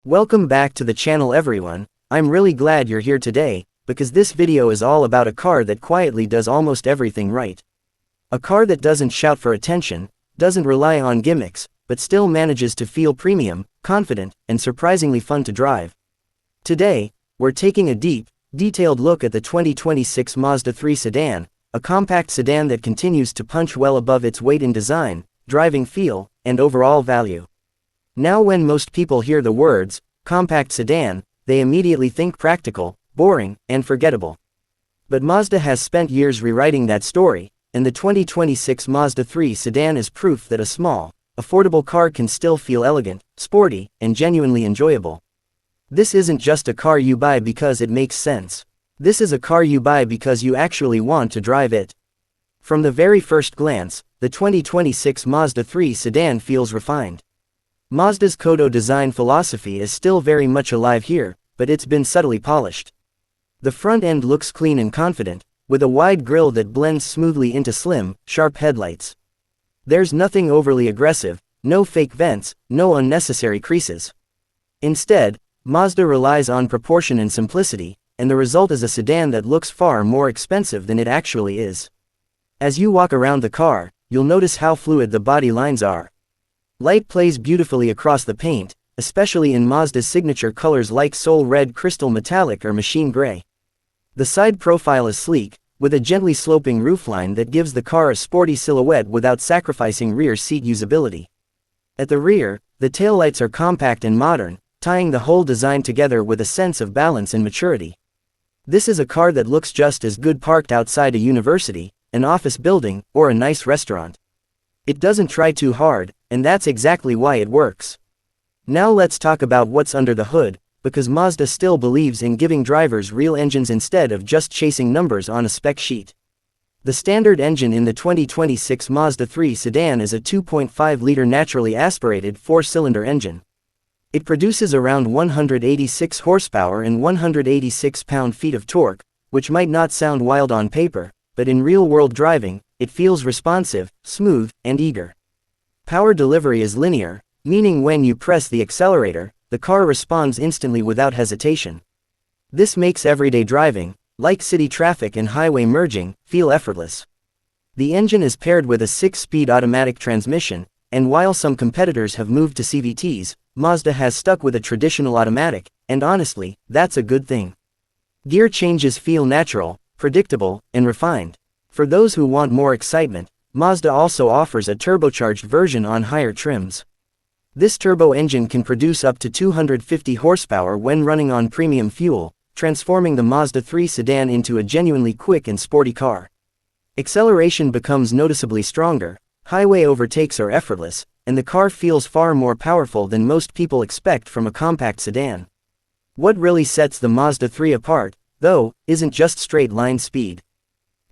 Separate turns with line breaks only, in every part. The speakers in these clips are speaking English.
Welcome back to the channel everyone. I'm really glad you're here today, because this video is all about a car that quietly does almost everything right. A car that doesn't shout for attention, doesn't rely on gimmicks, but still manages to feel premium, confident, and surprisingly fun to drive. Today, we're taking a deep, detailed look at the 2026 Mazda 3 sedan, a compact sedan that continues to punch well above its weight in design, driving feel, and overall value. Now when most people hear the words, compact sedan, they immediately think practical, boring, and forgettable. But Mazda has spent years rewriting that story, and the 2026 Mazda 3 sedan is proof that a small, affordable car can still feel elegant, sporty, and genuinely enjoyable. This isn't just a car you buy because it makes sense. This is a car you buy because you actually want to drive it. From the very first glance, the 2026 Mazda 3 sedan feels refined. Mazda's Kodo design philosophy is still very much alive here, but it's been subtly polished. The front end looks clean and confident, with a wide grille that blends smoothly into slim, sharp headlights. There's nothing overly aggressive, no fake vents, no unnecessary creases. Instead, Mazda relies on proportion and simplicity, and the result is a sedan that looks far more expensive than it actually is. As you walk around the car, you'll notice how fluid the body lines are. Light plays beautifully across the paint, especially in Mazda's signature colors like Soul Red, Crystal Metallic, or Machine Gray. The side profile is sleek, with a gently sloping roofline that gives the car a sporty silhouette without sacrificing rear seat usability. At the rear, the taillights are compact and modern, tying the whole design together with a sense of balance and maturity. This is a car that looks just as good parked outside a university, an office building, or a nice restaurant. It doesn't try too hard, and that's exactly why it works. Now let's talk about what's under the hood, because Mazda still believes in giving drivers real engines instead of just chasing numbers on a spec sheet. The standard engine in the 2026 Mazda 3 sedan is a 2.5-liter naturally aspirated 4-cylinder engine. It produces around 186 horsepower and 186 pound-feet of torque, which might not sound wild on paper, but in real-world driving, it feels responsive, smooth, and eager. Power delivery is linear, meaning when you press the accelerator, the car responds instantly without hesitation. This makes everyday driving, like city traffic and highway merging, feel effortless. The engine is paired with a 6-speed automatic transmission, and while some competitors have moved to CVTs, Mazda has stuck with a traditional automatic, and honestly, that's a good thing. Gear changes feel natural, predictable, and refined. For those who want more excitement, Mazda also offers a turbocharged version on higher trims. This turbo engine can produce up to 250 horsepower when running on premium fuel, transforming the Mazda 3 sedan into a genuinely quick and sporty car. Acceleration becomes noticeably stronger, highway overtakes are effortless, and the car feels far more powerful than most people expect from a compact sedan. What really sets the Mazda 3 apart, though, isn't just straight-line speed.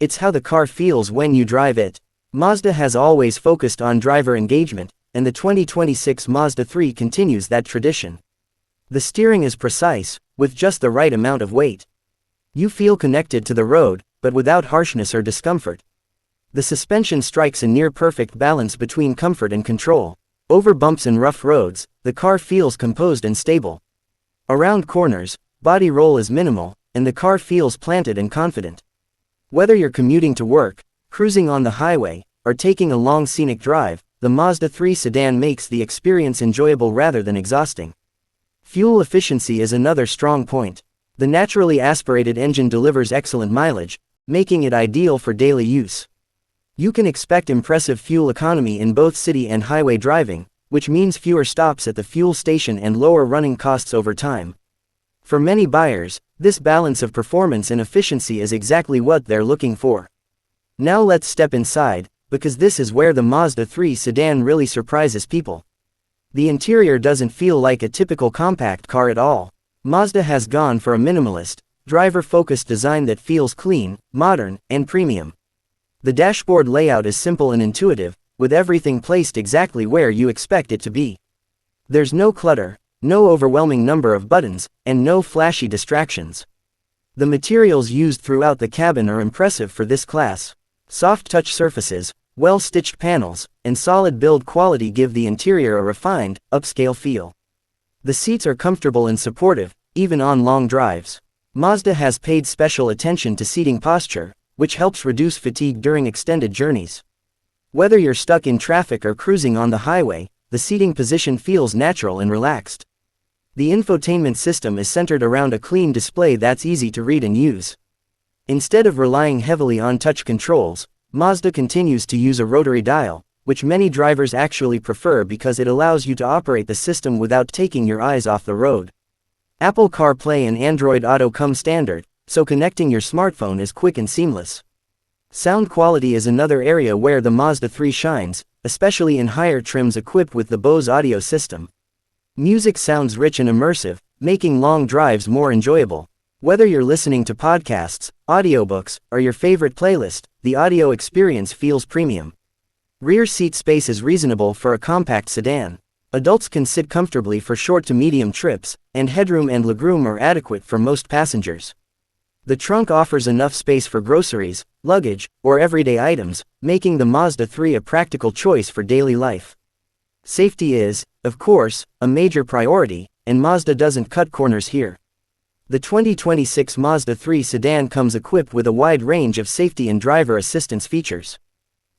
It's how the car feels when you drive it. Mazda has always focused on driver engagement, and the 2026 Mazda 3 continues that tradition. The steering is precise, with just the right amount of weight. You feel connected to the road, but without harshness or discomfort. The suspension strikes a near-perfect balance between comfort and control. Over bumps and rough roads, the car feels composed and stable. Around corners, body roll is minimal, and the car feels planted and confident. Whether you're commuting to work, cruising on the highway, or taking a long scenic drive, the Mazda 3 sedan makes the experience enjoyable rather than exhausting. Fuel efficiency is another strong point. The naturally aspirated engine delivers excellent mileage, making it ideal for daily use. You can expect impressive fuel economy in both city and highway driving, which means fewer stops at the fuel station and lower running costs over time. For many buyers, this balance of performance and efficiency is exactly what they're looking for. Now let's step inside, because this is where the Mazda 3 sedan really surprises people. The interior doesn't feel like a typical compact car at all. Mazda has gone for a minimalist, driver-focused design that feels clean, modern, and premium. The dashboard layout is simple and intuitive, with everything placed exactly where you expect it to be. There's no clutter, no overwhelming number of buttons, and no flashy distractions. The materials used throughout the cabin are impressive for this class. Soft touch surfaces, well-stitched panels, and solid build quality give the interior a refined, upscale feel. The seats are comfortable and supportive, even on long drives. Mazda has paid special attention to seating posture, which helps reduce fatigue during extended journeys. Whether you're stuck in traffic or cruising on the highway, the seating position feels natural and relaxed. The infotainment system is centered around a clean display that's easy to read and use. Instead of relying heavily on touch controls, Mazda continues to use a rotary dial, which many drivers actually prefer because it allows you to operate the system without taking your eyes off the road. Apple CarPlay and Android Auto come standard, so connecting your smartphone is quick and seamless. Sound quality is another area where the Mazda 3 shines, especially in higher trims equipped with the Bose audio system. Music sounds rich and immersive, making long drives more enjoyable. Whether you're listening to podcasts, audiobooks, or your favorite playlist, the audio experience feels premium. Rear seat space is reasonable for a compact sedan. Adults can sit comfortably for short to medium trips, and headroom and legroom are adequate for most passengers. The trunk offers enough space for groceries, luggage, or everyday items, making the Mazda 3 a practical choice for daily life. Safety is, of course, a major priority, and Mazda doesn't cut corners here. The 2026 Mazda 3 sedan comes equipped with a wide range of safety and driver assistance features.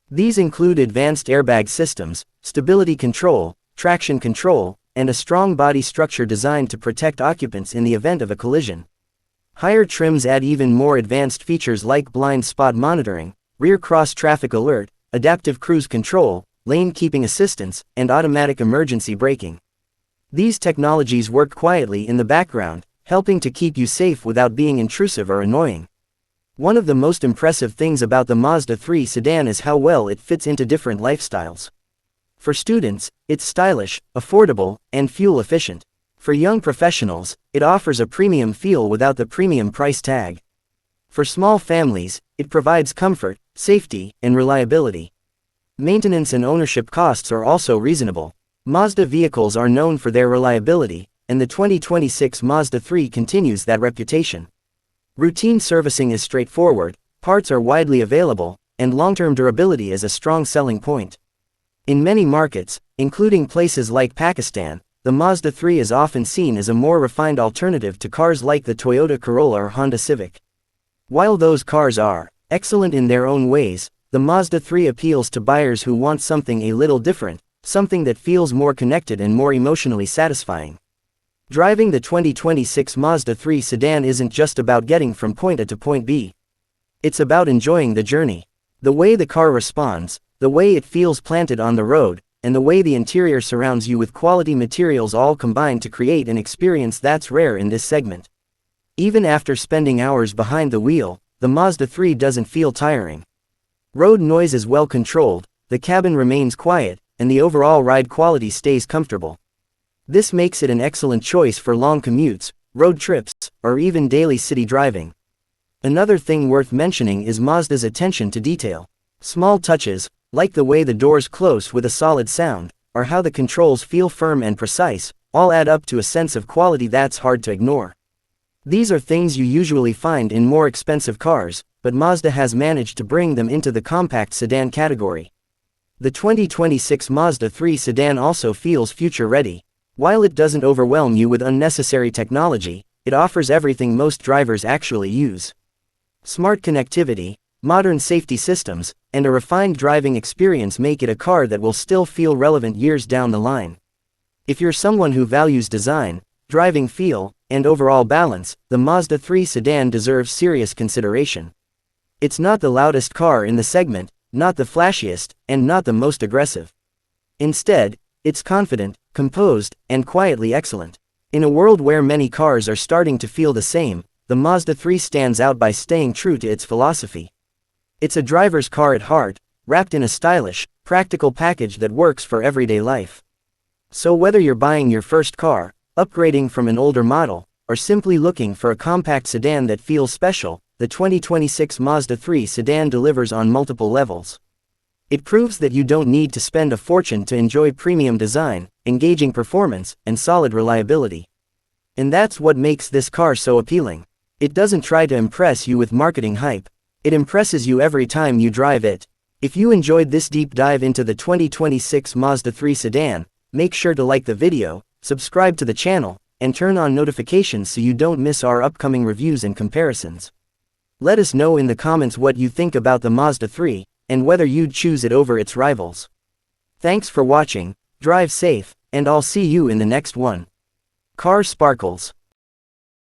These include advanced airbag systems, stability control, traction control, and a strong body structure designed to protect occupants in the event of a collision. Higher trims add even more advanced features like blind spot monitoring, rear cross traffic alert, adaptive cruise control, lane keeping assistance, and automatic emergency braking. These technologies work quietly in the background, helping to keep you safe without being intrusive or annoying. One of the most impressive things about the Mazda 3 sedan is how well it fits into different lifestyles. For students, it's stylish, affordable, and fuel efficient. For young professionals, it offers a premium feel without the premium price tag. For small families, it provides comfort, safety, and reliability. Maintenance and ownership costs are also reasonable. Mazda vehicles are known for their reliability, and the 2026 Mazda 3 continues that reputation. Routine servicing is straightforward, parts are widely available, and long-term durability is a strong selling point. In many markets, including places like Pakistan, the Mazda 3 is often seen as a more refined alternative to cars like the Toyota Corolla or Honda Civic. While those cars are excellent in their own ways, the Mazda 3 appeals to buyers who want something a little different, something that feels more connected and more emotionally satisfying. Driving the 2026 Mazda 3 sedan isn't just about getting from point A to point B. It's about enjoying the journey. The way the car responds, the way it feels planted on the road, and the way the interior surrounds you with quality materials all combine to create an experience that's rare in this segment. Even after spending hours behind the wheel, the Mazda 3 doesn't feel tiring. Road noise is well controlled, the cabin remains quiet, and the overall ride quality stays comfortable. This makes it an excellent choice for long commutes, road trips, or even daily city driving. Another thing worth mentioning is Mazda's attention to detail. Small touches, like the way the doors close with a solid sound, or how the controls feel firm and precise, all add up to a sense of quality that's hard to ignore. These are things you usually find in more expensive cars, but Mazda has managed to bring them into the compact sedan category. The 2026 Mazda 3 sedan also feels future-ready. While it doesn't overwhelm you with unnecessary technology, it offers everything most drivers actually use. Smart connectivity, modern safety systems, and a refined driving experience make it a car that will still feel relevant years down the line. If you're someone who values design, driving feel, and overall balance, the Mazda 3 sedan deserves serious consideration. It's not the loudest car in the segment, not the flashiest, and not the most aggressive. Instead, it's confident, composed, and quietly excellent. In a world where many cars are starting to feel the same, the Mazda 3 stands out by staying true to its philosophy. It's a driver's car at heart, wrapped in a stylish, practical package that works for everyday life. So whether you're buying your first car, upgrading from an older model, or simply looking for a compact sedan that feels special, the 2026 Mazda 3 sedan delivers on multiple levels. It proves that you don't need to spend a fortune to enjoy premium design, engaging performance, and solid reliability. And that's what makes this car so appealing. It doesn't try to impress you with marketing hype. It impresses you every time you drive it. If you enjoyed this deep dive into the 2026 Mazda 3 sedan, make sure to like the video, subscribe to the channel, and turn on notifications so you don't miss our upcoming reviews and comparisons. Let us know in the comments what you think about the Mazda 3, and whether you'd choose it over its rivals. Thanks for watching, drive safe, and I'll see you in the next one. Car Sparkles.